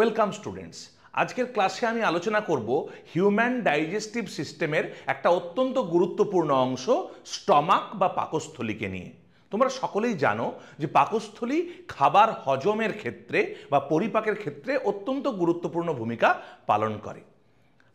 Welcome students. আজকের ক্লাসে আমি আলোচনা করব হিউম্যান ডাইজেস্টিভ সিস্টেমের একটা অত্যন্ত গুরুত্বপূর্ণ অংশ স্টমাক বা পাকস্থলীকে নিয়ে। তোমরা সকলেই জানো যে পাকস্থলী খাবার হজমের ক্ষেত্রে বা পরিপাকের ক্ষেত্রে অত্যন্ত গুরুত্বপূর্ণ ভূমিকা পালন করে।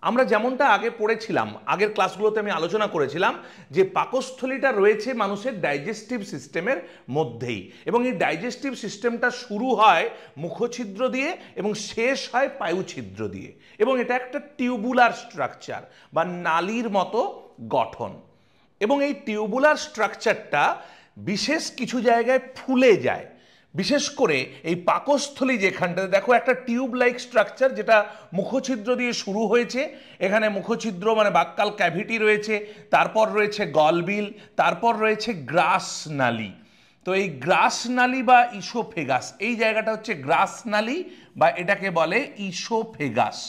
আমরা যেমনটা আগে পড়েছিলাম, আগের ক্লাসগুলোতে আমি আলোচনা করেছিলাম যে পাকস্থলীটা রয়েছে মানুষের ডাইজেস্টিভ সিস্টেমের মধ্যেই, এবং এই ডাইজেস্টিভ সিস্টেমটা শুরু হয় মুখছিদ্র দিয়ে এবং শেষ হয় পায়ুছিদ্র দিয়ে, এবং এটা একটা টিউবুলার স্ট্রাকচার বা নালীর মতো গঠন। এবং এই টিউবুলার স্ট্রাকচারটা বিশেষ কিছু জায়গায় ফুলে যায়, বিশেষ করে এই পাকস্থলী যেখানটাতে দেখো একটা টিউব লাইক স্ট্রাকচার, যেটা মুখছিদ্র দিয়ে শুরু হয়েছে। এখানে মুখছিদ্র মানে বাক্কাল ক্যাভিটি রয়েছে, তারপর রয়েছে গলবিল, তারপর রয়েছে গ্রাস নালী। তো এই গ্রাস নালী বা ইসোফেগাস, এই জায়গাটা হচ্ছে গ্রাস নালী বা এটাকে বলে ইসোফেগাস।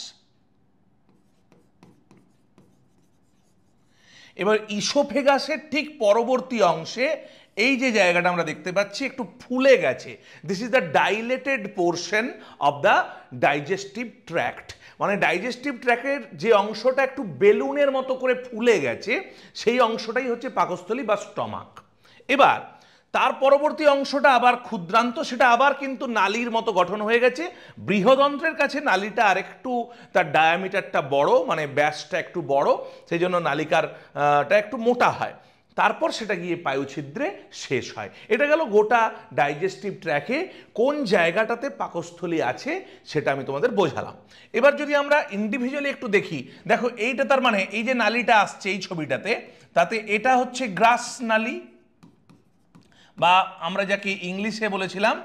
এবার ইসোফেগাসের ঠিক পরবর্তী অংশে এই যে জায়গাটা আমরা দেখতে পাচ্ছি একটু ফুলে গেছে, this is the dilated portion of the digestive tract. মানে ডাইজেস্টিভ ট্র্যাক্টের যে অংশটা একটু বেলুনের মতো করে ফুলে গেছে, সেই অংশটাই হচ্ছে পাকস্থলী বা স্টমাক। এবার তার পরবর্তী অংশটা আবার ক্ষুদ্রান্ত, সেটা আবার কিন্তু নালীর মতো গঠন হয়ে গেছে। বৃহদন্ত্রের কাছে নালীটা আরেকটু তার ডায়ামিটারটা বড়, মানে ব্যাসটা একটু বড়, সেই জন্য নালিকারটা একটু মোটা হয়। তারপর সেটা গিয়ে পায়ুছিদ্রে শেষ হয়। এটা গেল গোটা ডাইজেস্টিভ ট্র্যাকে কোন জায়গাটাতে পাকস্থলী আছে সেটা আমি তোমাদের বোঝালাম। এবার যদি আমরা ইন্ডিভিজুয়ালি একটু দেখি, দেখো এইটা তার মানে এই যে নালীটা আসছে এই ছবিটাতে, তাতে এটা হচ্ছে গ্রাস নালী বা আমরা যাকে ইংলিশে বলেছিলাম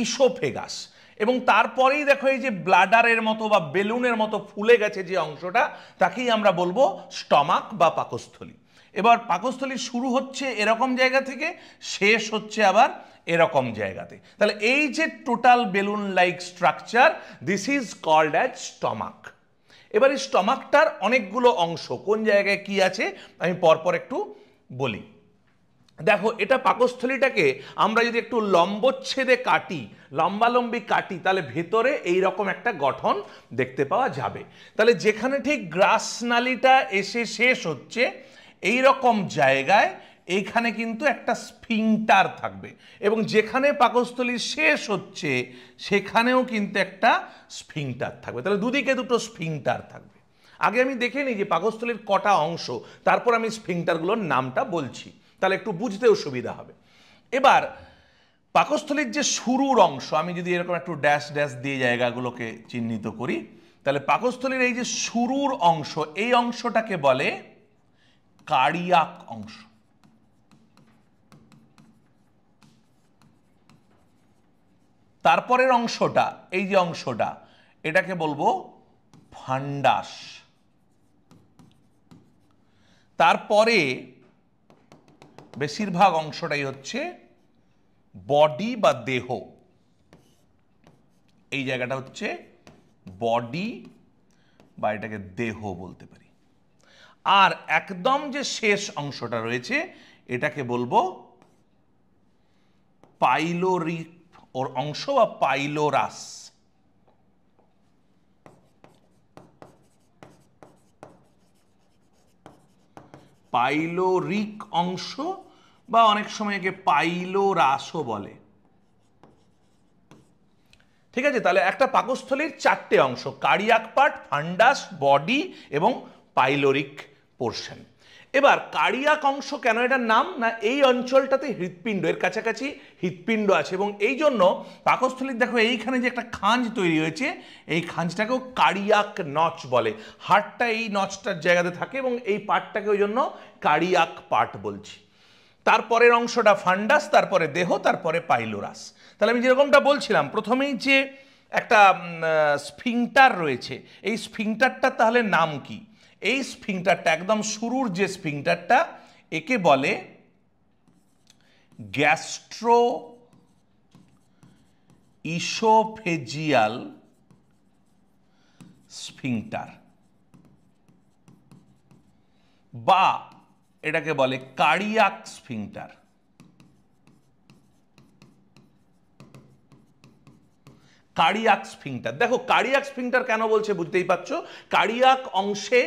ইসোফেগাস, এবং তারপরেই দেখো এই যে ব্লাডারের মতো বা বেলুনের মতো ফুলে গেছে যে অংশটা, তাকেই আমরা বলবো স্টমাক বা পাকস্থলী। এবার পাকস্থলী শুরু হচ্ছে এরকম জায়গা থেকে, শেষ হচ্ছে আবার এরকম জায়গাতে। তাহলে এই যে total balloon like structure, this is called as stomach. এবার এই স্টমাকটার অনেকগুলো অংশ, কোন জায়গায় কি আছে আমি পরপর একটু বলি। দেখো এটা পাকস্থলীটাকে আমরা যদি একটু লম্বচ্ছেদে কাটি, লম্বালম্বি কাটি, তাহলে ভেতরে এইরকম একটা গঠন দেখতে পাওয়া যাবে। তাহলে যেখানে ঠিক গ্রাস নালীটা এসে শেষ হচ্ছে এই রকম জায়গায়, এইখানে কিন্তু একটা স্ফিংটার থাকবে, এবং যেখানে পাকস্থলী শেষ হচ্ছে সেখানেও কিন্তু একটা স্ফিংটার থাকবে। তাহলে দুদিকে দুটো স্ফিংটার থাকবে। আগে আমি দেখে নিই যে পাকস্থলীর কটা অংশ, তারপর আমি স্ফিংটারগুলোর নামটা বলছি, তাহলে একটু বুঝতেও সুবিধা হবে। এবার পাকস্থলীর যে শুরুর অংশ, আমি যদি এরকম একটু ড্যাশ ড্যাশ দিয়ে জায়গাগুলোকে চিহ্নিত করি, তাহলে পাকস্থলীর এই যে শুরুর অংশ, এই অংশটাকে বলে কার্ডিয়াক অংশ। তারপরের অংশটা, এই যে অংশটা, এটাকে বলবো ফান্ডাস। তারপরে বেশিরভাগ অংশটাই হচ্ছে বডি বা দেহ। এই জায়গাটা হচ্ছে বডি বা এটাকে দেহ বলতে পারি। আর একদম যে শেষ অংশটা রয়েছে এটাকে বলবো পাইলোরিক ওর অংশ বা পাইলোরাস। পাইলোরিক অংশ বা অনেক সময় একে পাইলোরাসও বলে। ঠিক আছে, তাহলে একটা পাকস্থলীর চারটে অংশ, কার্ডিয়াক পার্ট, ফান্ডাস, বডি এবং পাইলোরিক পোর্শন। এবার কার্ডিয়াক অংশ কেন এটার নাম, না এই অঞ্চলটাতে হৃৎপিণ্ড, এর কাছাকাছি হৃৎপিণ্ড আছে, এবং এই জন্য পাকস্থলীর দেখো এইখানে যে একটা খাঁজ তৈরি হয়েছে, এই খাঁজটাকেও কার্ডিয়াক নচ বলে। হার্টটা এই নচটার জায়গাতে থাকে এবং এই পার্টটাকে ওই জন্য কার্ডিয়াক পার্ট বলছি। তারপরের অংশটা ফান্ডাস, তারপরে দেহ, তারপরে পাইলোরাস। তাহলে আমি যেরকমটা বলছিলাম প্রথমেই যে একটা স্ফিংটার রয়েছে, এই স্ফিংটারটা তাহলে নাম কি? এই স্ফিংটারটা একদম শুরুর যে স্ফিংটারটা, একে বলে গ্যাস্ট্রো ইসোফেজিয়াল স্ফিংটার, বা এটাকে বলে কার্ডিয়াক স্ফিংটার। Cardiac sphincter. দেখো কার্ডিয়াক স্ফিংটার কেন বলছে বুঝতেই পারছো, কার্ডিয়াক অংশে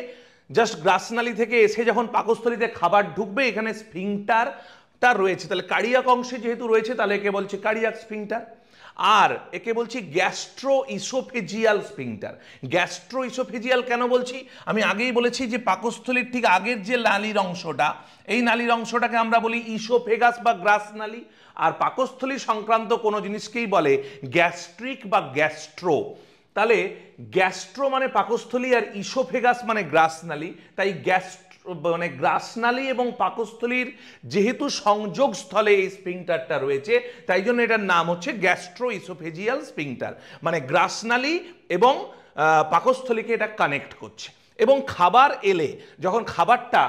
জাস্ট গ্রাসনালী থেকে এসে যখন পাকস্থলীতে খাবার ঢুকবে এখানে স্ফিংটারটা রয়েছে, তাহলে কার্ডিয়াক অংশে যেহেতু রয়েছে তাহলে একে বলছে কার্ডিয়াক স্ফিংটার। আর একে বলছি gastro oesophageal sphincter. Gastro oesophageal কেন বলছি, আমি আগেই বলেছি যে পাকস্থলীর ঠিক আগের যে নালীর অংশটা, এই নালীর অংশটাকে আমরা বলি ইসোফেগাস বা গ্রাসনালী, আর পাকস্থলী সংক্রান্ত কোনো জিনিসকেই বলে গ্যাস্ট্রিক বা গ্যাস্ট্রো। তাহলে গ্যাস্ট্রো মানে পাকস্থলী আর ইসোফেগাস মানে গ্রাসনালী, তাই মানে গ্রাসনালী এবং পাকস্থলীর যেহেতু সংযোগস্থলে এই স্ফিংটারটা রয়েছে তাই জন্য এটার নাম হচ্ছে গ্যাস্ট্রো ইসোফেজিয়াল স্ফিংটার, মানে গ্রাসনালী এবং পাকস্থলীকে এটা কানেক্ট করছে। এবং খাবার এলে যখন খাবারটা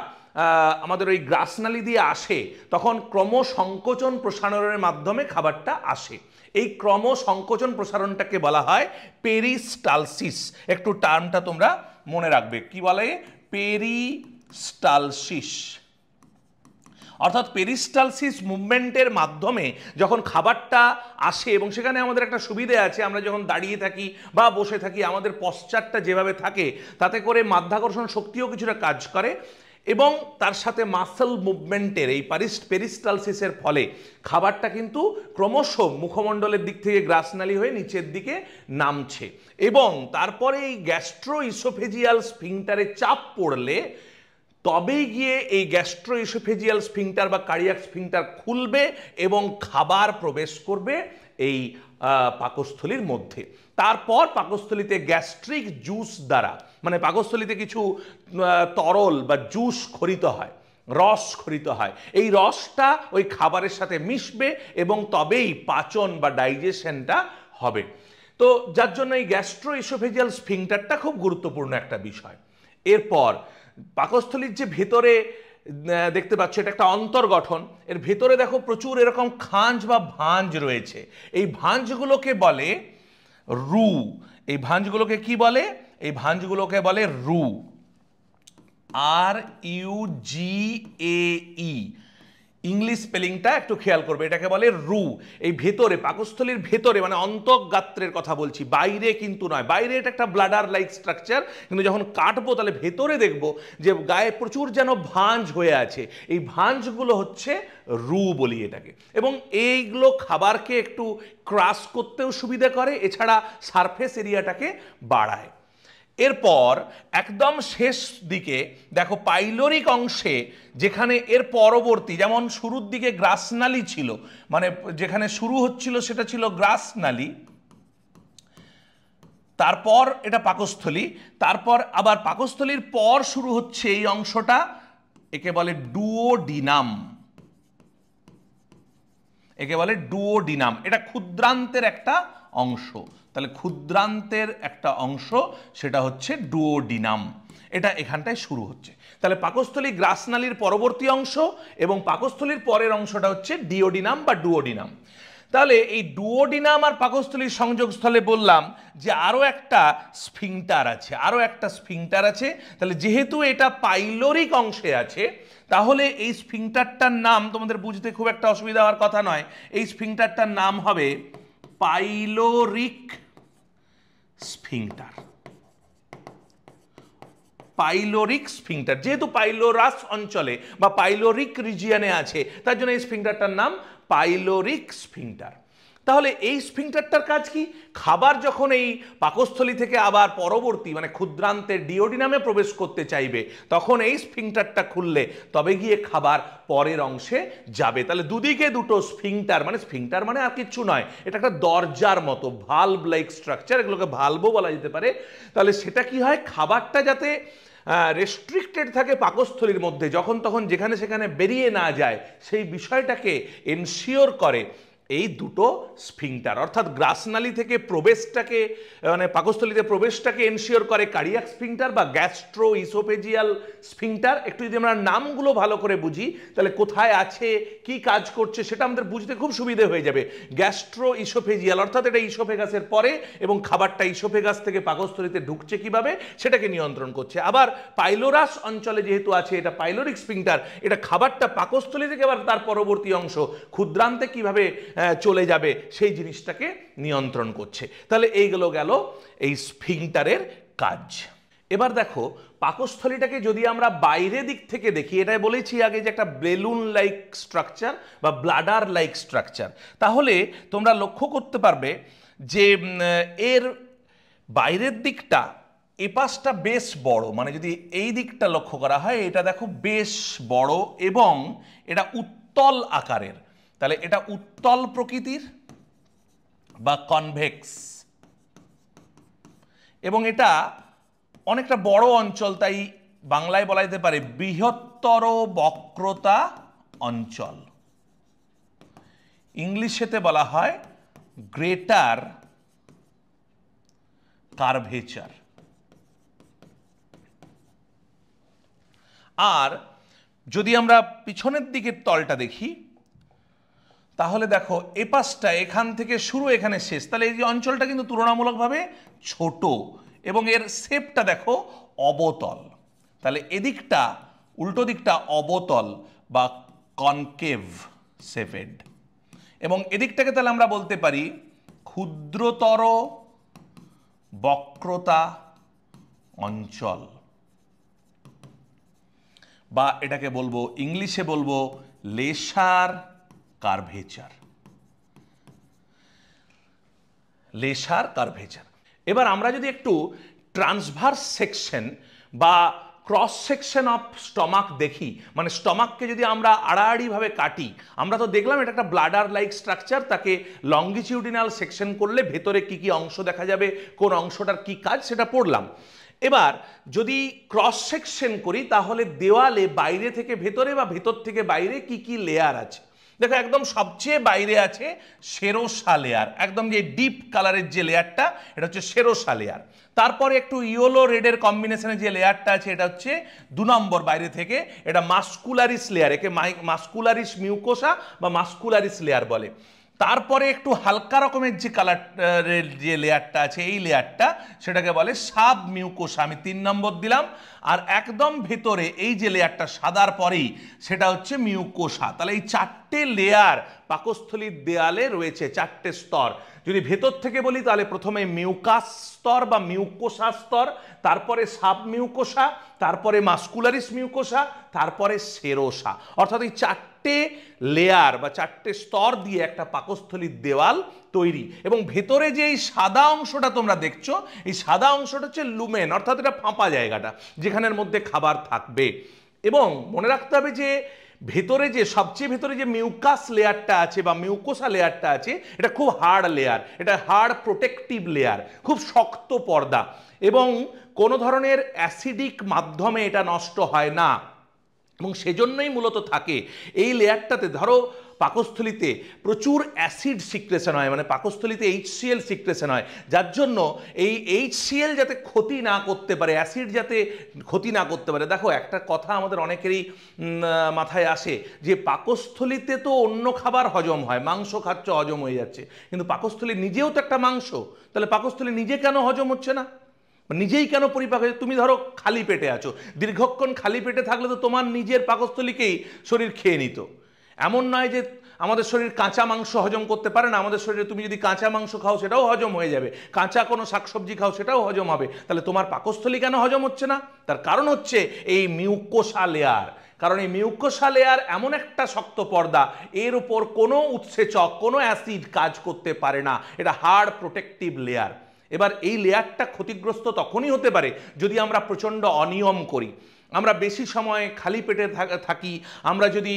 আমাদের ওই গ্রাসনালী দিয়ে আসে তখন ক্রমসংকোচন প্রসারণের মাধ্যমে খাবারটা আসে। এই ক্রমসংকোচন প্রসারণটাকে বলা হয় পেরিস্টালসিস। একটু টার্মটা তোমরা মনে রাখবে, কি বলে? পেরিস্টালসিস। অর্থাৎ পেরিস্টালসিস মুভমেন্টের মাধ্যমে যখন খাবারটা আসে, এবং সেখানে আমাদের একটা সুবিধে আছে, আমরা যখন দাঁড়িয়ে থাকি বা বসে থাকি আমাদের পশ্চারটা যেভাবে থাকে তাতে করে মাধ্যাকর্ষণ শক্তিও কিছুটা কাজ করে, এবং তার সাথে মাসল মুভমেন্টের এই পেরিস্টালসিসের ফলে খাবারটা কিন্তু ক্রমশ মুখমণ্ডলের দিক থেকে গ্রাসনালী হয়ে নিচের দিকে নামছে, এবং তারপরে এই গ্যাস্ট্রো ইসোফেজিয়াল স্ফিংটারে চাপ পড়লে তবেই গিয়ে এই গ্যাস্ট্রো ইসোফেজিয়াল স্ফিংটার বা কার্ডিয়াক স্ফিংটার খুলবে এবং খাবার প্রবেশ করবে এই পাকস্থলীর মধ্যে। তারপর পাকস্থলীতে গ্যাস্ট্রিক জুস দ্বারা, মানে পাকস্থলীতে কিছু তরল বা জুস খরিত হয়, রস খরিত হয়, এই রসটা ওই খাবারের সাথে মিশবে এবং তবেই পাচন বা ডাইজেশনটা হবে। তো যার জন্য এই গ্যাস্ট্রো ইসোফেজিয়াল স্ফিংটারটা খুব গুরুত্বপূর্ণ একটা বিষয়। এরপর পাকস্থলীর যে ভেতরে দেখতে পাচ্ছ এটা একটা অন্তর্গঠন, এর ভেতরে দেখো প্রচুর এরকম খাঁজ বা ভাঁজ রয়েছে, এই ভাঁজগুলোকে বলে রু। এই ভাঁজগুলোকে কি বলে? এই ভাঁজগুলোকে বলে রু, RUGAE। ইংলিশ স্পেলিংটা একটু খেয়াল করবে, এটাকে বলে রু। এই ভেতরে পাকস্থলীর ভেতরে মানে অন্তঃগাত্রের কথা বলছি, বাইরে কিন্তু নয়। বাইরে এটা একটা ব্লাডার লাইক স্ট্রাকচার, কিন্তু যখন কাটবো তাহলে ভেতরে দেখবো যে গায়ে প্রচুর যেন ভাঁজ হয়ে আছে, এই ভাঁজগুলো হচ্ছে রু বলি এটাকে। এবং এইগুলো খাবারকে একটু ক্রাশ করতেও সুবিধা করে, এছাড়া সারফেস এরিয়াটাকে বাড়ায়। এরপর একদম শেষ দিকে দেখো পাইলোরিক অংশে, যেখানে এর পরবর্তী, যেমন শুরুর দিকে গ্রাসনালী ছিল, মানে যেখানে শুরু হচ্ছিল সেটা ছিল গ্রাসনালী, তারপর এটা পাকস্থলী, তারপর আবার পাকস্থলীর পর শুরু হচ্ছে এই অংশটা, একে বলে ডুওডিনাম। একে বলে ডুওডিনাম, এটা ক্ষুদ্রান্তের একটা অংশ। তাহলে ক্ষুদ্রান্তের একটা অংশ সেটা হচ্ছে ডুওডিনাম, এটা এখানটায় শুরু হচ্ছে। তাহলে পাকস্থলী গ্রাসনালীর পরবর্তী অংশ এবং পাকস্থলীর পরের অংশটা হচ্ছে ডিওডিনাম বা ডুওডিনাম। তাহলে এই ডুওডিনাম আর পাকস্থলীর সংযোগস্থলে বললাম যে আরও একটা স্ফিংটার আছে, আরও একটা স্ফিংটার আছে। তাহলে যেহেতু এটা পাইলোরিক অংশে আছে তাহলে এই স্ফিংটারটার নাম তোমাদের বুঝতে খুব একটা অসুবিধা হওয়ার কথা নয়, এই স্ফিংটারটার নাম হবে পাইলোরিক স্ফিংটার। পাইলোরিক স্ফিংটার, যেহেতু পাইলোরাস অঞ্চলে বা পাইলোরিক রিজিয়নে আছে তার জন্য এই স্ফিংটারটার নাম পাইলোরিক স্ফিংটার। তাহলে এই স্ফিংটারটার কাজ কি? খাবার যখন এই পাকস্থলী থেকে আবার পরবর্তী মানে ক্ষুদ্রান্তের ডিওডিনামে প্রবেশ করতে চাইবে তখন এই স্ফিংটারটা খুললে তবে গিয়ে খাবার পরের অংশে যাবে। তাহলে দুদিকে দুটো স্ফিংটার, মানে স্ফিংটার মানে আর কিচ্ছু নয়, এটা একটা দরজার মতো, ভালভ লাইক স্ট্রাকচার, এগুলোকে ভালভও বলা যেতে পারে। তাহলে সেটা কি হয়, খাবারটা যাতে রেস্ট্রিক্টেড থাকে পাকস্থলীর মধ্যে, যখন তখন যেখানে সেখানে বেরিয়ে না যায় সেই বিষয়টাকে এনশিওর করে এই দুটো স্ফিংটার। অর্থাৎ গ্রাসনালী থেকে প্রবেশটাকে মানে পাকস্থলীতে প্রবেশটাকে এনশিওর করে কার্ডিয়াক স্ফিংটার বা গ্যাস্ট্রো ইসোফেজিয়াল স্ফিংটার। একটু যদি আমরা নামগুলো ভালো করে বুঝি তাহলে কোথায় আছে, কি কাজ করছে সেটা আমাদের বুঝতে খুব সুবিধে হয়ে যাবে। গ্যাস্ট্রো ইসোফেজিয়াল অর্থাৎ এটা ইসোফেগাসের পরে এবং খাবারটা ইসোফেগাস থেকে পাকস্থলীতে ঢুকছে কিভাবে সেটাকে নিয়ন্ত্রণ করছে। আবার পাইলোরাস অঞ্চলে যেহেতু আছে এটা পাইলোরিক স্ফিংটার, এটা খাবারটা পাকস্থলী থেকে আবার তার পরবর্তী অংশ ক্ষুদ্রান্তে কিভাবে চলে যাবে সেই জিনিসটাকে নিয়ন্ত্রণ করছে। তাহলে এইগুলো গেল এই স্ফিংটারের কাজ। এবার দেখো পাকস্থলীটাকে যদি আমরা বাইরে দিক থেকে দেখি, এটাই বলেছি আগে যে একটা বেলুন লাইক স্ট্রাকচার বা ব্লাডার লাইক স্ট্রাকচার, তাহলে তোমরা লক্ষ্য করতে পারবে যে এর বাইরের দিকটা এপাশটা বেশ বড়, মানে যদি এই দিকটা লক্ষ্য করা হয় এটা দেখো বেশ বড় এবং এটা উত্তল আকারের, তাহলে এটা উত্তল প্রকৃতির বা কনভেক্স, এবং এটা অনেকটা বড় অঞ্চল, তাই বাংলায় বলা যেতে পারে বৃহত্তর বক্রতা অঞ্চল। ইংলিশেতে বলা হয় গ্রেটার কার্ভেচার। আর যদি আমরা পিছনের দিকের তলটা দেখি তাহলে দেখো এ পাশটা এখান থেকে শুরু এখানে শেষ, তাহলে এই যে অঞ্চলটা কিন্তু তুলনামূলকভাবে ছোট এবং এর শেপটা দেখো অবতল, তাহলে এদিকটা উল্টো দিকটা অবতল বা কনকেভ শেপেড, এবং এদিকটাকে তাহলে আমরা বলতে পারি ক্ষুদ্রতর বক্রতা অঞ্চল, বা এটাকে বলবো ইংলিশে বলবো লেসার কার্ভেচার। Laser curvature. এবার আমরা যদি একটু ট্রান্সভার্স সেকশন বা ক্রস সেকশন অফ স্টমাক দেখি, মানে স্টমাককে যদি আমরা আড়াআড়িভাবে কাটি, আমরা তো দেখলাম এটা একটা ব্লাডার লাইক স্ট্রাকচার, তাকে লংগিটিউডিনাল সেকশন করলে ভেতরে কি কি অংশ দেখা যাবে, কোন অংশটার কি কাজ সেটা পড়লাম। এবার যদি ক্রস সেকশন করি তাহলে দেওয়ালে বাইরে থেকে ভেতরে বা ভেতর থেকে বাইরে কি কি লেয়ার আছে। দেখো একদম সবচেয়ে বাইরে আছে সেরোসা লেয়ার, একদম যে ডিপ কালারের যে লেয়ারটা এটা হচ্ছে সেরোসা লেয়ার। তারপরে একটু ইয়েলো রেডের কম্বিনেশনে যে লেয়ারটা আছে এটা হচ্ছে 2 নম্বর বাইরে থেকে, এটা মাস্কুলারিস লেয়ার, একে মাস্কুলারিস মিউকোসা বা মাস্কুলারিস লেয়ার বলে। তারপরে একটু হালকা রকমের যে কালারের যে লেয়ারটা আছে এই লেয়ারটা সেটাকে বলে সাব মিউকোসা, আমি 3 নম্বর দিলাম। আর একদম ভেতরে এই যে লেয়ারটা সাদার পরেই সেটা হচ্ছে মিউকোসা। তাহলে এই 4টে লেয়ার পাকস্থলীর দেয়ালে রয়েছে, 4টে স্তর। যদি ভেতর থেকে বলি তাহলে প্রথমে মিউকাস স্তর বা মিউকোসা স্তর, তারপরে সাব মিউকোসা, তারপরে মাস্কুলারিস মিউকোসা, তারপরে সেরোসা। অর্থাৎ এই 4টে লেয়ার বা 4টে স্তর দিয়ে একটা পাকস্থলীর দেওয়াল তৈরি। এবং ভেতরে যে এই সাদা অংশটা তোমরা দেখছো, এই সাদা অংশটা হচ্ছে লুমেন, অর্থাৎ এটা ফাঁপা জায়গাটা যেখানের মধ্যে খাবার থাকবে। এবং মনে রাখতে হবে যে ভেতরে যে সবচেয়ে ভেতরে যে মিউকাস লেয়ারটা আছে বা মিউকোসা লেয়ারটা আছে এটা খুব হার্ড লেয়ার, এটা হার্ড প্রোটেক্টিভ লেয়ার, খুব শক্ত পর্দা, এবং কোনো ধরনের অ্যাসিডিক মাধ্যমে এটা নষ্ট হয় না, এবং সেজন্যই মূলত থাকে এই লেয়ারটাতে। ধরো পাকস্থলীতে প্রচুর অ্যাসিড সিক্রেশন হয়, মানে পাকস্থলীতে HCl সিক্রেশন হয়, যার জন্য এই HCl যাতে ক্ষতি না করতে পারে, অ্যাসিড যাতে ক্ষতি না করতে পারে। দেখো একটা কথা আমাদের অনেকেরই মাথায় আসে যে পাকস্থলীতে তো অন্য খাবার হজম হয়, মাংস খাচ্ছ হজম হয়ে যাচ্ছে, কিন্তু পাকস্থলী নিজেও তো একটা মাংস, তাহলে পাকস্থলী নিজে কেন হজম হচ্ছে না, নিজেই কেন পরিপাক হচ্ছে? তুমি ধরো খালি পেটে আছো, দীর্ঘক্ষণ খালি পেটে থাকলে তো তোমার নিজের পাকস্থলীকেই শরীর খেয়ে নিত। এমন নয় যে আমাদের শরীর কাঁচা মাংস হজম করতে পারে না, আমাদের শরীরে তুমি যদি কাঁচা মাংস খাও সেটাও হজম হয়ে যাবে, কাঁচা কোনো শাকসবজি খাও সেটাও হজম হবে, তাহলে তোমার পাকস্থলী কেন হজম হচ্ছে না? তার কারণ হচ্ছে এই মিউকোসা লেয়ার। কারণ এই মিউকোসা লেয়ার এমন একটা শক্ত পর্দা, এর উপর কোনো উৎসেচক, কোনো অ্যাসিড কাজ করতে পারে না, এটা হার্ড প্রোটেক্টিভ লেয়ার। এবার এই লেয়ারটা ক্ষতিগ্রস্ত তখনই হতে পারে যদি আমরা প্রচণ্ড অনিয়ম করি, আমরা বেশি সময় খালি পেটে থাকি, আমরা যদি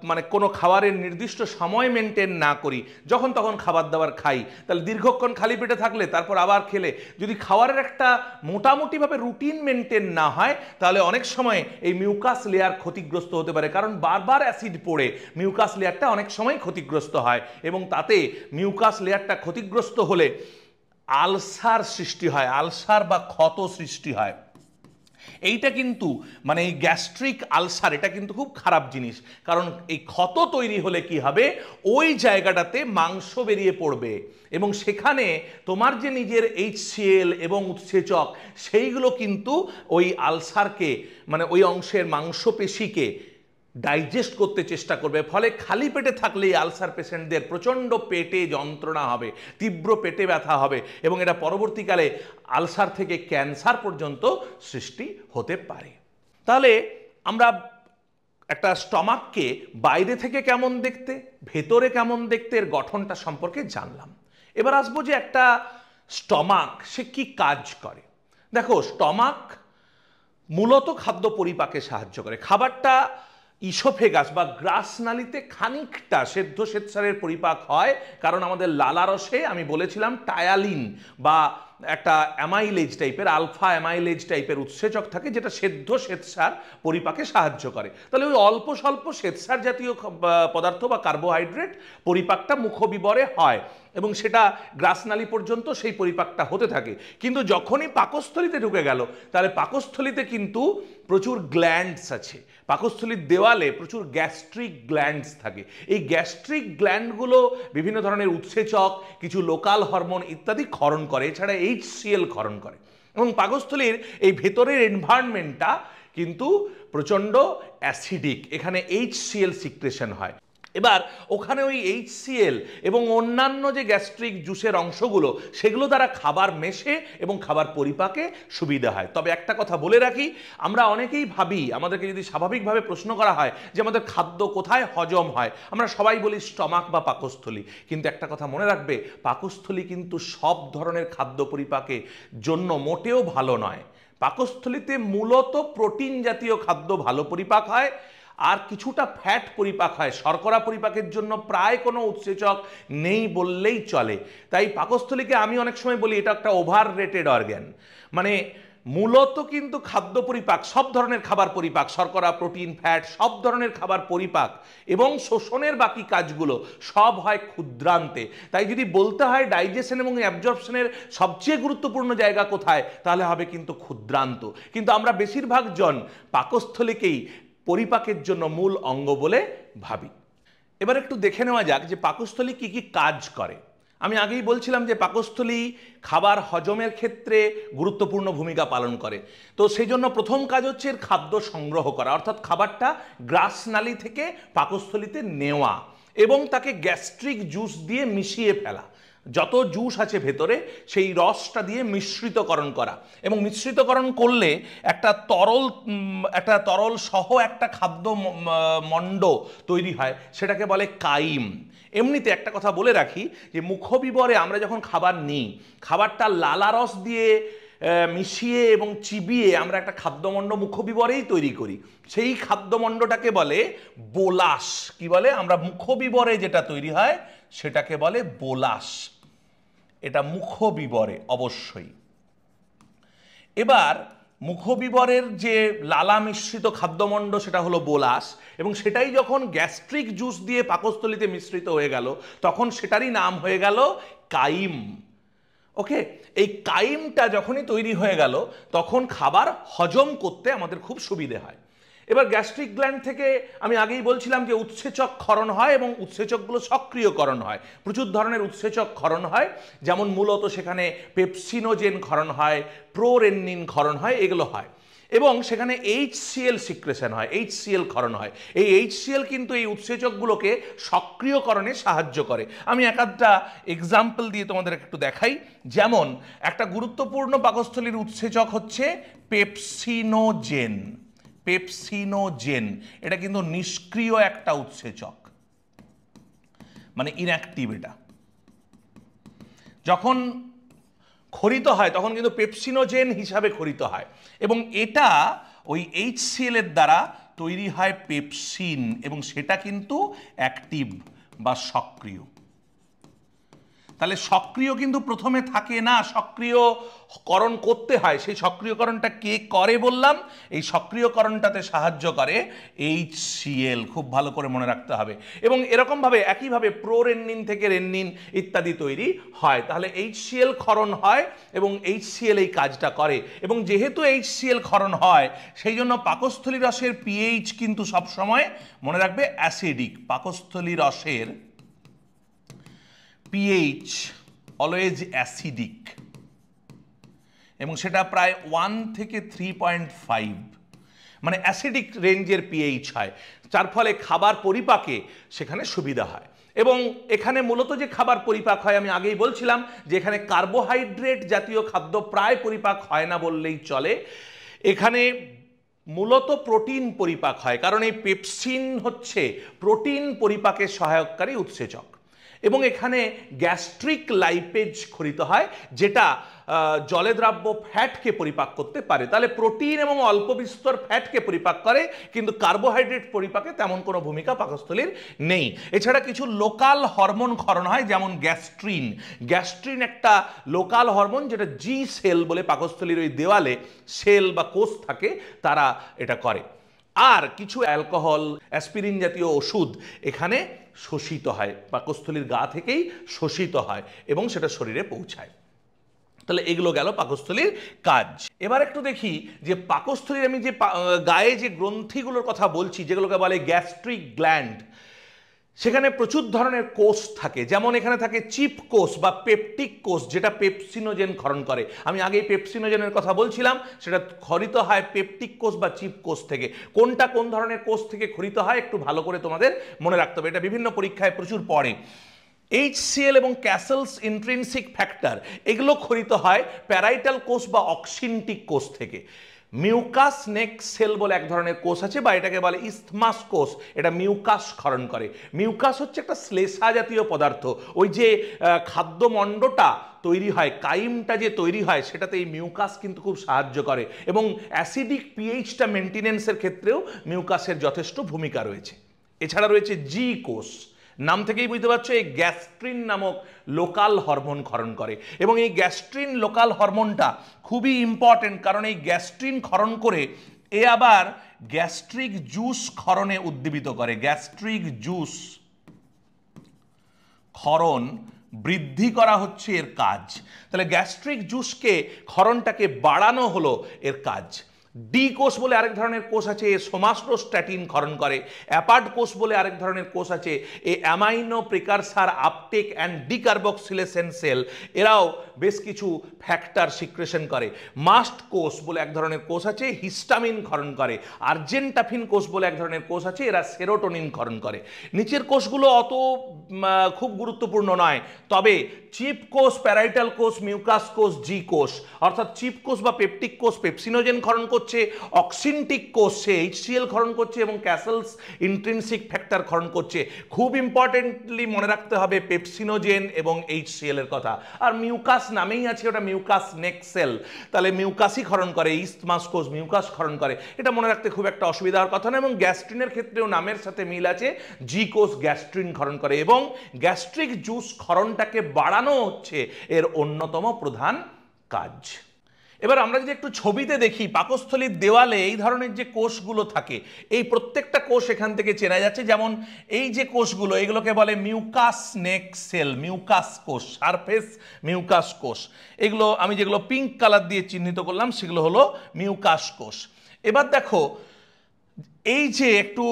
মানে কোনো খাবারের নির্দিষ্ট সময় মেনটেন না করি, যখন তখন খাবার দাবার খাই, তাহলে দীর্ঘক্ষণ খালি পেটে থাকলে তারপর আবার খেলে যদি খাবারের একটা মোটামুটিভাবে রুটিন মেনটেন না হয়, তাহলে অনেক সময় এই মিউকাস লেয়ার ক্ষতিগ্রস্ত হতে পারে। কারণ বারবার অ্যাসিড পড়ে মিউকাস লেয়ারটা অনেক সময় ক্ষতিগ্রস্ত হয়, এবং তাতে মিউকাস লেয়ারটা ক্ষতিগ্রস্ত হলে আলসার সৃষ্টি হয়, আলসার বা ক্ষত সৃষ্টি হয়। এইটা কিন্তু মানে এই গ্যাস্ট্রিক আলসার এটা কিন্তু খুব খারাপ জিনিস, কারণ এই ক্ষত তৈরি হলে কি হবে, ওই জায়গাটাতে মাংস বেরিয়ে পড়বে, এবং সেখানে তোমার যে নিজের HCl এবং উৎসেচক সেইগুলো কিন্তু ওই আলসারকে, মানে ওই অংশের মাংসপেশিকে ডাইজেস্ট করতে চেষ্টা করবে, ফলে খালি পেটে থাকলে আলসার পেশেন্টদের প্রচণ্ড পেটে যন্ত্রণা হবে, তীব্র পেটে ব্যথা হবে এবং এটা পরবর্তীকালে আলসার থেকে ক্যান্সার পর্যন্ত সৃষ্টি হতে পারে। তাহলে আমরা একটা স্টমাককে বাইরে থেকে কেমন দেখতে, ভেতরে কেমন দেখতে, এর গঠনটা সম্পর্কে জানলাম। এবার আসবো যে একটা স্টমাক সে কি কাজ করে। দেখো, স্টমাক মূলত খাদ্য পরিপাকে সাহায্য করে। খাবারটা ইসোফেগাস বা গ্রাসনালীতে খানিকটা সেদ্ধ শ্বেতসারের পরিপাক হয়, কারণ আমাদের লালারসে আমি বলেছিলাম টায়ালিন বা একটা অ্যামাইলেজ টাইপের, আলফা অ্যামাইলেজ টাইপের উৎসেচক থাকে, যেটা সেদ্ধ শ্বেতসার পরিপাকে সাহায্য করে। তাহলে ওই অল্প স্বল্প শ্বেতসার জাতীয় পদার্থ বা কার্বোহাইড্রেট পরিপাকটা মুখবিবরে হয় এবং সেটা গ্রাসনালী পর্যন্ত সেই পরিপাকটা হতে থাকে। কিন্তু যখনই পাকস্থলীতে ঢুকে গেল, তাহলে পাকস্থলীতে কিন্তু প্রচুর গ্ল্যান্ডস আছে, পাকস্থলীর দেওয়ালে প্রচুর গ্যাস্ট্রিক গ্ল্যান্ডস থাকে। এই গ্যাস্ট্রিক গ্ল্যান্ডগুলো বিভিন্ন ধরনের উৎসেচক, কিছু লোকাল হরমোন ইত্যাদি ক্ষরণ করে, এছাড়া HCl ক্ষরণ করে। এবং পাকস্থলীর এই ভেতরের এনভায়রনমেন্টটা কিন্তু প্রচণ্ড অ্যাসিডিক, এখানে HCl সিক্রেশন হয়। এবার ওখানে ওই HCl এবং অন্যান্য যে গ্যাস্ট্রিক জুসের অংশগুলো, সেগুলো দ্বারা খাবার মেশে এবং খাবার পরিপাকে সুবিধা হয়। তবে একটা কথা বলে রাখি, আমরা অনেকেই ভাবি, আমাদেরকে যদি স্বাভাবিকভাবে প্রশ্ন করা হয় যে আমাদের খাদ্য কোথায় হজম হয়, আমরা সবাই বলি স্টমাক বা পাকস্থলী। কিন্তু একটা কথা মনে রাখবে, পাকস্থলী কিন্তু সব ধরনের খাদ্য পরিপাকের জন্য মোটেও ভালো নয়। পাকস্থলীতে মূলত প্রোটিন জাতীয় খাদ্য ভালো পরিপাক হয়, আর কিছুটা ফ্যাট পরিপাক হয়। শর্করা পরিপাকের জন্য প্রায় কোনো উৎসেচক নেই বললেই চলে। তাই পাকস্থলীকে আমি অনেক সময় বলি এটা একটা ওভার রেটেড অর্গ্যান। মানে মূলত কিন্তু খাদ্য পরিপাক, সব ধরনের খাবার পরিপাক, শর্করা, প্রোটিন, ফ্যাট, সব ধরনের খাবার পরিপাক এবং শোষণের বাকি কাজগুলো সব হয় ক্ষুদ্রান্তে। তাই যদি বলতে হয় ডাইজেশন এবং অ্যাবজর্পশনের সবচেয়ে গুরুত্বপূর্ণ জায়গা কোথায়, তাহলে হবে কিন্তু ক্ষুদ্রান্ত। কিন্তু আমরা বেশিরভাগ জন পাকস্থলীকেই পরিপাকের জন্য মূল অঙ্গ বলে ভাবি। এবার একটু দেখে নেওয়া যাক যে পাকস্থলী কি কি কাজ করে। আমি আগেই বলছিলাম যে পাকস্থলী খাবার হজমের ক্ষেত্রে গুরুত্বপূর্ণ ভূমিকা পালন করে। তো সেই জন্য প্রথম কাজ হচ্ছে এর খাদ্য সংগ্রহ করা, অর্থাৎ খাবারটা গ্রাসনালী থেকে পাকস্থলীতে নেওয়া এবং তাকে গ্যাস্ট্রিক জুস দিয়ে মিশিয়ে ফেলা। যত জুস আছে ভেতরে সেই রসটা দিয়ে মিশ্রিতকরণ করা, এবং মিশ্রিতকরণ করলে একটা তরল সহ একটা খাদ্য মণ্ড তৈরি হয়, সেটাকে বলে কাইম। এমনিতে একটা কথা বলে রাখি যে মুখবিবরে আমরা যখন খাবার নিই, খাবারটা লালারস দিয়ে মিশিয়ে এবং চিবিয়ে আমরা একটা খাদ্যমণ্ড মুখবিবরেই তৈরি করি। সেই খাদ্যমণ্ডটাকে বলে বোলাস। কি বলে? আমরা মুখবিবরে যেটা তৈরি হয় সেটাকে বলে বোলাস। এটা মুখবিবরে অবশ্যই। এবার মুখবিবরের যে লালা মিশ্রিত খাদ্যমণ্ড সেটা হলো বোলাস, এবং সেটাই যখন গ্যাস্ট্রিক জুস দিয়ে পাকস্থলীতে মিশ্রিত হয়ে গেল তখন সেটারই নাম হয়ে গেল কাইম। ওকে, এই কাইমটা যখনই তৈরি হয়ে গেল তখন খাবার হজম করতে আমাদের খুব সুবিধে হয়। এবার গ্যাস্ট্রিক গ্ল্যান্ড থেকে আমি আগেই বলছিলাম যে উৎসেচক ক্ষরণ হয় এবং উৎসেচকগুলো সক্রিয়করণ হয়। প্রচুর ধরনের উৎসেচক ক্ষরণ হয়, যেমন মূলত সেখানে পেপসিনোজেন ক্ষরণ হয়, প্রোরেনিন ক্ষরণ হয়, এগুলো হয়। এবং সেখানে HCl সিক্রেশন হয়, HCl ক্ষরণ হয়। এই HCl কিন্তু এই উৎসেচকগুলোকে সক্রিয়করণে সাহায্য করে। আমি একটা এক্সাম্পল দিয়ে তোমাদের একটু দেখাই। যেমন একটা গুরুত্বপূর্ণ পাকস্থলীর উৎসেচক হচ্ছে পেপসিনোজেন। পেপসিনোজেন এটা কিন্তু নিষ্ক্রিয় একটা উৎসেচক, মানে ইনঅ্যাক্টিভ। এটা যখন ক্ষরিত হয় তখন কিন্তু পেপসিনোজেন হিসাবে ক্ষরিত হয়, এবং এটা ওই HCl এর দ্বারা তৈরি হয় পেপসিন, এবং সেটা কিন্তু অ্যাক্টিভ বা সক্রিয়। তাহলে সক্রিয় কিন্তু প্রথমে থাকে না, সক্রিয়করণ করতে হয়। সেই সক্রিয়করণটা কে করে বললাম? এই সক্রিয়করণটাতে সাহায্য করে HCl। খুব ভালো করে মনে রাখতে হবে। এবং এরকমভাবে একইভাবে প্রোরেনিন থেকে রেনিন ইত্যাদি তৈরি হয়। তাহলে HCl ক্ষরণ হয় এবং HCl এই কাজটা করে। এবং যেহেতু HCl ক্ষরণ হয় সেই জন্য পাকস্থলী রসের pH কিন্তু সবসময় মনে রাখবে অ্যাসিডিক। পাকস্থলী রসের pH অলওয়েজ অ্যাসিডিক, এবং সেটা প্রায় 1 থেকে 3.5। মানে অ্যাসিডিক রেঞ্জের পিএইচ হয়, যার ফলে খাবার পরিপাকে সেখানে সুবিধা হয়। এবং এখানে মূলত যে খাবার পরিপাক হয় আমি আগেই বলছিলাম যে এখানে কার্বোহাইড্রেট জাতীয় খাদ্য প্রায় পরিপাক হয় না বললেই চলে। এখানে মূলত প্রোটিন পরিপাক হয়, কারণ এই পেপসিন হচ্ছে প্রোটিন পরিপাকের সহায়ককারী উৎসেচক। এবং এখানে গ্যাস্ট্রিক লাইপেজ খরিত হয়, যেটা জলে দ্রাব্য ফ্যাটকে পরিপাক করতে পারে। তাহলে প্রোটিন এবং অল্প বিস্তর ফ্যাটকে পরিপাক করে, কিন্তু কার্বোহাইড্রেট পরিপাকে তেমন কোনো ভূমিকা পাকস্থলীর নেই। এছাড়া কিছু লোকাল হরমোন ক্ষরণ হয়, যেমন গ্যাস্ট্রিন। গ্যাস্ট্রিন একটা লোকাল হরমোন, যেটা জি সেল বলে পাকস্থলীর ওই দেওয়ালে সেল বা কোষ থাকে, তারা এটা করে। আর কিছু অ্যালকোহল, অ্যাসপিরিন জাতীয় ওষুধ এখানে শোষিত হয়, পাকস্থলীর গা থেকেই শোষিত হয় এবং সেটা শরীরে পৌঁছায়। তাহলে এগুলো গেল পাকস্থলীর কাজ। এবার একটু দেখি যে পাকস্থলীর আমি যে গায়ে যে গ্রন্থিগুলোর কথা বলছি, যেগুলোকে বলে গ্যাস্ট্রিক গ্ল্যান্ড, সেখানে প্রচুর ধরনের কোষ থাকে। যেমন এখানে থাকে চিপ কোষ বা পেপটিক কোষ, যেটা পেপসিনোজেন ক্ষরণ করে। আমি আগে পেপসিনোজেনের কথা বলছিলাম, সেটা ক্ষরিত হয় পেপটিক কোষ বা চিপ কোষ থেকে। কোনটা কোন ধরনের কোষ থেকে ক্ষরিত হয় একটু ভালো করে তোমাদের মনে রাখতে হবে, এটা বিভিন্ন পরীক্ষায় প্রচুর পড়ে। HCl এবং ক্যাসেলস ইন্ট্রিনসিক ফ্যাক্টর এগুলো ক্ষরিত হয় প্যারাইটাল কোষ বা অক্সিনটিক কোষ থেকে। মিউকাস নেক সেল বলে এক ধরনের কোষ আছে, বা এটাকে বলে ইসথমাস কোষ, এটা মিউকাস ক্ষরণ করে। মিউকাস হচ্ছে একটা শ্লেষা জাতীয় পদার্থ। ওই যে খাদ্যমণ্ডটা তৈরি হয়, কাইমটা যে তৈরি হয়, সেটাতে এই মিউকাস কিন্তু খুব সাহায্য করে। এবং অ্যাসিডিক পিএইচটা মেনটেনেন্সের ক্ষেত্রেও মিউকাসের যথেষ্ট ভূমিকা রয়েছে। এছাড়া রয়েছে জি কোষ, নাম থেকেই বুঝতে পারছো এই গ্যাস্ট্রিন নামক লোকাল হরমোন ক্ষরণ করে। এবং এই গ্যাস্ট্রিন লোকাল হরমোনটা খুবই ইম্পর্টেন্ট, কারণ এই গ্যাস্ট্রিন ক্ষরণ করে এ আবার গ্যাস্ট্রিক জুস ক্ষরণে উদ্দীপিত করে। গ্যাস্ট্রিক জুস ক্ষরণ বৃদ্ধি করা হচ্ছে এর কাজ। তাহলে গ্যাস্ট্রিক জুসকে ক্ষরণটাকে বাড়ানো হলো এর কাজ। ডি কোষ বলে আরেক ধরনের কোষ আছে, এ সোমাস্টোস্ট্যাটিন ক্ষরণ করে। অ্যাপার্ড কোষ বলে আরেক ধরনের কোষ আছে, এ amino precursor uptake and decarboxylation cell, এরাও বেশ কিছু ফ্যাক্টর সিক্রেশন করে। মাস্ট কোষ বলে এক ধরনের কোষ আছে, হিস্টামিন ক্ষরণ করে। আর্জেন্টাফিন কোষ বলে এক ধরনের কোষ আছে, এরা সেরোটোনিন ক্ষরণ করে। নিচের কোষগুলো অত খুব গুরুত্বপূর্ণ নয়, তবে চিপ কোষ, প্যারাইটাল কোষ, মিউকাস কোষ, জি কোষ, অর্থাৎ চিপ কোষ বা পেপটিক কোষ পেপসিনোজেন ক্ষরণ করছে, অক্সিনটিক কোষ সে HCl ক্ষরণ করছে, এবং ক্যাসেলস ইন্ট্রিনসিক ফ্যাক্টর ক্ষরণ করছে। খুব ইম্পর্টেন্টলি মনে রাখতে হবে পেপসিনোজেন এবং HCl এর কথা। আর মিউকাস নামেই আছে, ওটা মিউকাস নেক সেল, তাহলে মিউকাসই ক্ষরণ করে। ইসথমাস কোষ মিউকাস ক্ষরণ করে, এটা মনে রাখতে খুব একটা অসুবিধার কথা না। এবং গ্যাস্ট্রিনের ক্ষেত্রেও নামের সাথে মিল আছে, জি কোষ গ্যাস্ট্রিন ক্ষরণ করে, এবং গ্যাস্ট্রিক জুস ক্ষরণটাকে বাড়ানো হচ্ছে এর অন্যতম প্রধান কাজ। এবার আমরা যদি একটু ছবিতে দেখি, পাকস্থলীর দেওয়ালে এই ধরনের যে কোষগুলো থাকে, এই প্রত্যেকটা কোষ এখান থেকে চেনা যাচ্ছে। যেমন এই যে কোষগুলো, এগুলোকে বলে মিউকাস নেক সেল, মিউকাস কোষ, সারফেস মিউকাস কোষ। এগুলো আমি যেগুলো পিঙ্ক কালার দিয়ে চিহ্নিত করলাম সেগুলো হলো মিউকাস কোষ। এবার দেখো এই যে একটু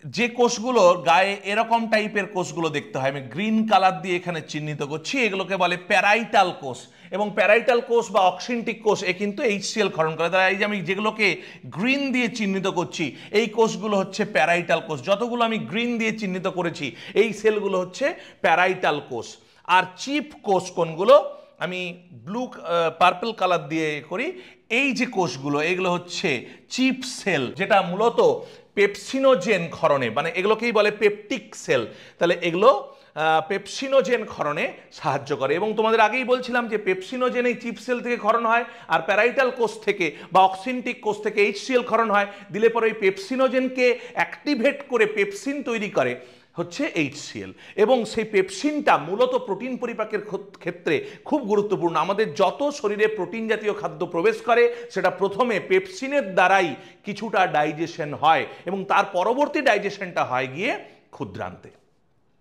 যে কোষগুলো গায়ে এরকম টাইপের কোষগুলো দেখতে হয়, আমি গ্রিন কালার দিয়ে এখানে চিহ্নিত করছি, এগুলোকে বলে প্যারাইটাল কোষ। এবং প্যারাইটাল কোষ বা অক্সিনটিক কোষ এ কিন্তু HCl ক্ষরণ করে। তারা এই যে আমি যেগুলোকে গ্রিন দিয়ে চিহ্নিত করছি, এই কোষগুলো হচ্ছে প্যারাইটাল কোষ। যতগুলো আমি গ্রিন দিয়ে চিহ্নিত করেছি, এই সেলগুলো হচ্ছে প্যারাইটাল কোষ। আর চিপ কোষ কোনগুলো, আমি ব্লু পার্পল কালার দিয়ে করি, এই যে কোষগুলো এগুলো হচ্ছে চিপ সেল, যেটা মূলত পেপসিনোজেন ক্ষরণে, মানে এগুলোকেই বলে পেপটিক সেল। তাহলে এগুলো পেপসিনোজেন ক্ষরণে সাহায্য করে। এবং তোমাদের আগেই বলছিলাম যে পেপসিনোজেন এই চিপ সেল থেকে ক্ষরণ হয়, আর প্যারাইটাল কোষ থেকে বা অক্সিনটিক কোষ থেকে HCl ক্ষরণ হয়। দিলে পরে ওই পেপসিনোজেনকে অ্যাক্টিভেট করে পেপসিন তৈরি করে হচ্ছে HCl। এবং সেই পেপসিনটা মূলত প্রোটিন পরিপাকের ক্ষেত্রে খুব গুরুত্বপূর্ণ। আমাদের যত শরীরে প্রোটিন জাতীয় খাদ্য প্রবেশ করে, সেটা প্রথমে পেপসিনের দ্বারাই কিছুটা ডাইজেশন হয়, এবং তার পরবর্তী ডাইজেশনটা হয় গিয়ে ক্ষুদ্রান্তে।